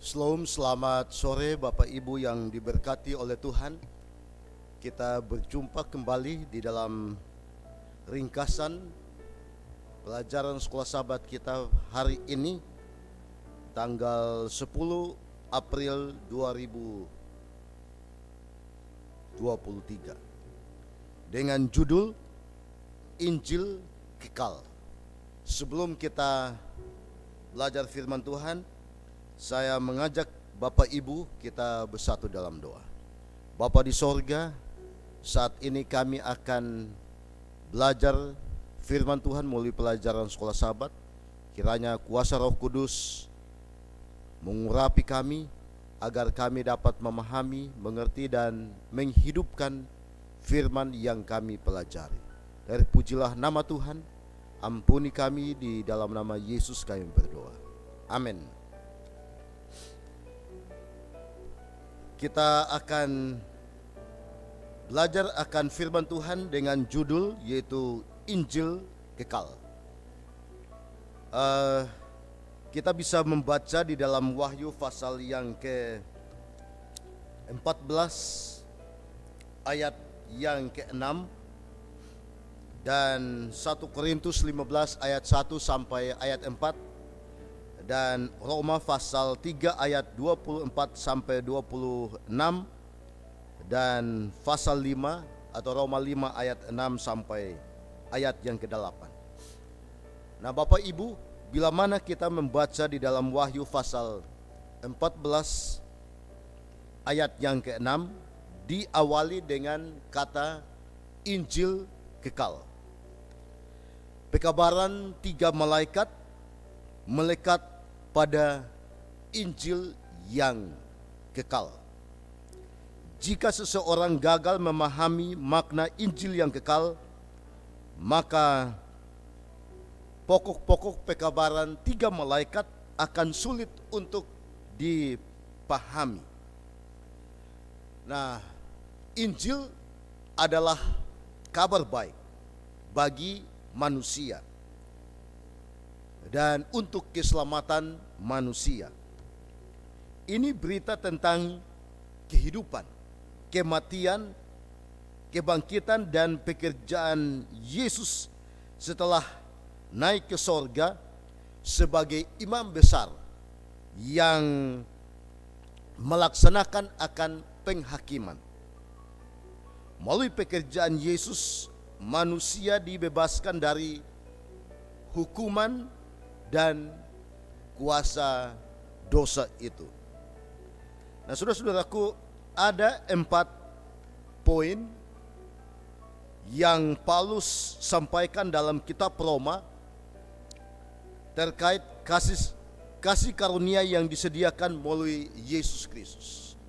Shalom, selamat sore Bapak Ibu yang diberkati oleh Tuhan. Kita berjumpa kembali di dalam ringkasan pelajaran sekolah sahabat kita hari ini, tanggal 10 April 2023, dengan judul Injil Kekal. Sebelum kita belajar firman Tuhan, saya mengajak Bapak Ibu kita bersatu dalam doa. Bapa di sorga, saat ini kami akan belajar firman Tuhan melalui pelajaran sekolah sahabat. Kiranya kuasa Roh Kudus mengurapi kami agar kami dapat memahami, mengerti dan menghidupkan firman yang kami pelajari. Terpujilah nama Tuhan, ampuni kami, di dalam nama Yesus kami berdoa. Amin. Kita akan belajar akan firman Tuhan dengan judul yaitu Injil Kekal. Kita bisa membaca di dalam Wahyu pasal yang ke-14 ayat yang ke-6 dan 1 Korintus 15 ayat 1 sampai ayat 4, dan Roma pasal 3 ayat 24 sampai 26, dan pasal 5 atau Roma 5 ayat 6 sampai ayat yang ke-8. Nah, Bapak Ibu, bila mana kita membaca di dalam Wahyu pasal 14 ayat yang ke-6, diawali dengan kata Injil Kekal. Pekabaran 3 malaikat melekat pada Injil yang kekal. Jika seseorang gagal memahami makna Injil yang kekal, maka pokok-pokok pekabaran 3 malaikat akan sulit untuk dipahami. Nah, Injil adalah kabar baik bagi manusia dan untuk keselamatan manusia. Ini berita tentang kehidupan, kematian, kebangkitan dan pekerjaan Yesus setelah naik ke sorga sebagai imam besar yang melaksanakan akan penghakiman. Melalui pekerjaan Yesus, manusia dibebaskan dari hukuman dan kuasa dosa itu. Nah, saudara-saudaraku, ada 4 poin yang Paulus sampaikan dalam kitab Roma terkait kasih karunia yang disediakan melalui Yesus Kristus.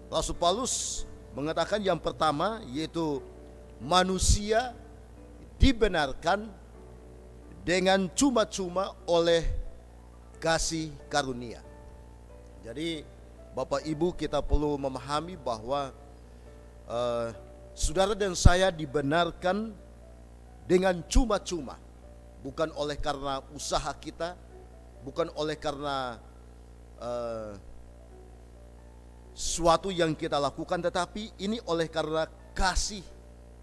Rasul Paulus mengatakan yang pertama yaitu manusia dibenarkan dengan cuma-cuma oleh kasih karunia. Jadi Bapak Ibu, kita perlu memahami bahwa saudara dan saya dibenarkan dengan cuma-cuma, bukan oleh karena usaha kita, bukan oleh karena suatu yang kita lakukan, tetapi ini oleh karena kasih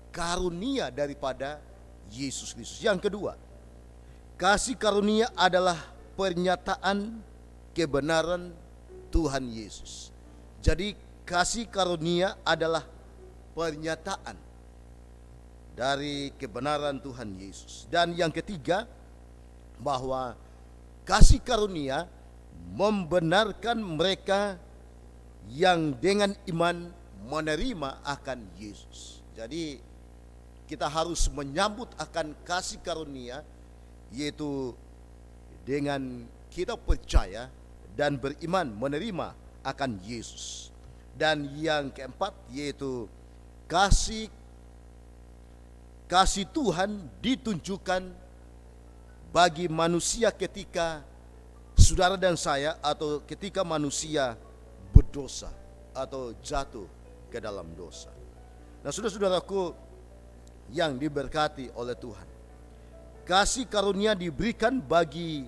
karunia daripada Yesus Kristus. Yang kedua, kasih karunia adalah pernyataan kebenaran Tuhan Yesus. Jadi kasih karunia adalah pernyataan dari kebenaran Tuhan Yesus. Dan yang ketiga, bahwa kasih karunia membenarkan mereka yang dengan iman menerima akan Yesus. Jadi kita harus menyambut akan kasih karunia, yaitu dengan kita percaya dan beriman menerima akan Yesus. Dan yang keempat yaitu kasih Tuhan ditunjukkan bagi manusia ketika saudara dan saya atau ketika manusia berdosa atau jatuh ke dalam dosa. Nah, saudara-saudaraku yang diberkati oleh Tuhan, kasih karunia diberikan bagi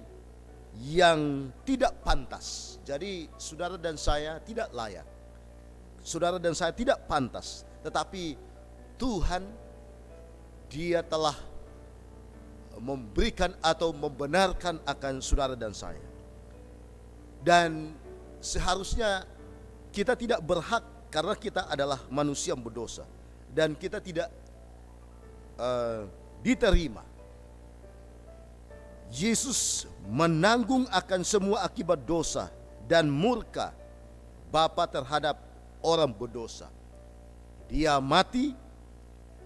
yang tidak pantas. Jadi saudara dan saya tidak layak. Saudara dan saya tidak pantas. Tetapi Tuhan, Dia telah memberikan atau membenarkan akan saudara dan saya. Dan seharusnya kita tidak berhak karena kita adalah manusia yang berdosa. Dan kita tidak diterima. Yesus menanggung akan semua akibat dosa dan murka Bapa terhadap orang berdosa. Dia mati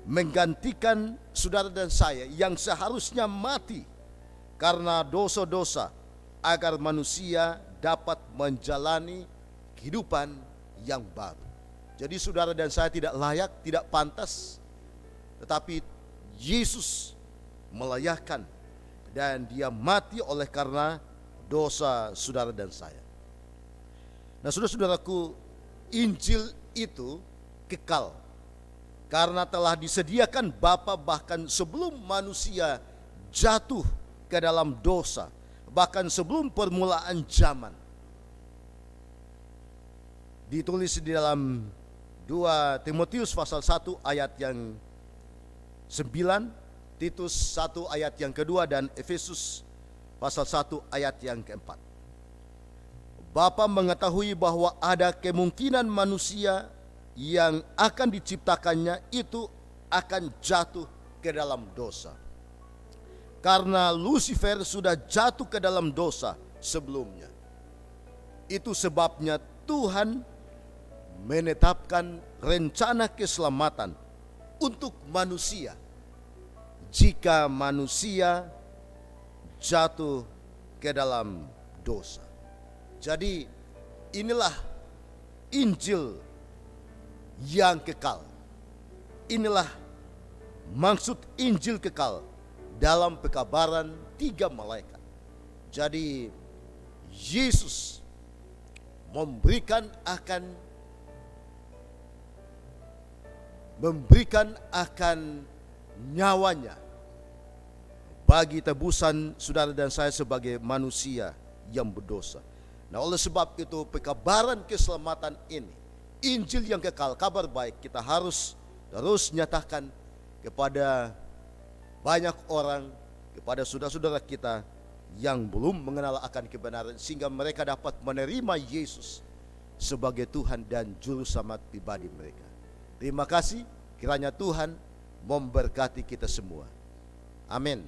menggantikan saudara dan saya yang seharusnya mati karena dosa-dosa, agar manusia dapat menjalani kehidupan yang baru. Jadi saudara dan saya tidak layak, tidak pantas, tetapi Yesus melayakkan, dan Dia mati oleh karena dosa saudara dan saya. Nah, saudara-saudaraku, Injil itu kekal karena telah disediakan Bapa bahkan sebelum manusia jatuh ke dalam dosa, bahkan sebelum permulaan zaman. Ditulis di dalam 2 Timotius pasal 1 ayat yang 9, Titus 1 ayat yang kedua, dan Efesus pasal 1 ayat yang keempat. Bapa mengetahui bahwa ada kemungkinan manusia yang akan diciptakannya itu akan jatuh ke dalam dosa. Karena Lucifer sudah jatuh ke dalam dosa sebelumnya. Itu sebabnya Tuhan menetapkan rencana keselamatan untuk manusia jika manusia jatuh ke dalam dosa. Jadi inilah Injil yang kekal. Inilah maksud Injil kekal dalam pekabaran 3 malaikat. Jadi Yesus memberikan akan nyawanya bagi tebusan saudara dan saya sebagai manusia yang berdosa. Nah, oleh sebab itu pekabaran keselamatan ini, Injil yang kekal, kabar baik, kita harus terus nyatakan kepada banyak orang, kepada saudara-saudara kita yang belum mengenal akan kebenaran, sehingga mereka dapat menerima Yesus sebagai Tuhan dan Juru Selamat pribadi mereka. Terima kasih, kiranya Tuhan memberkati kita semua. Amin.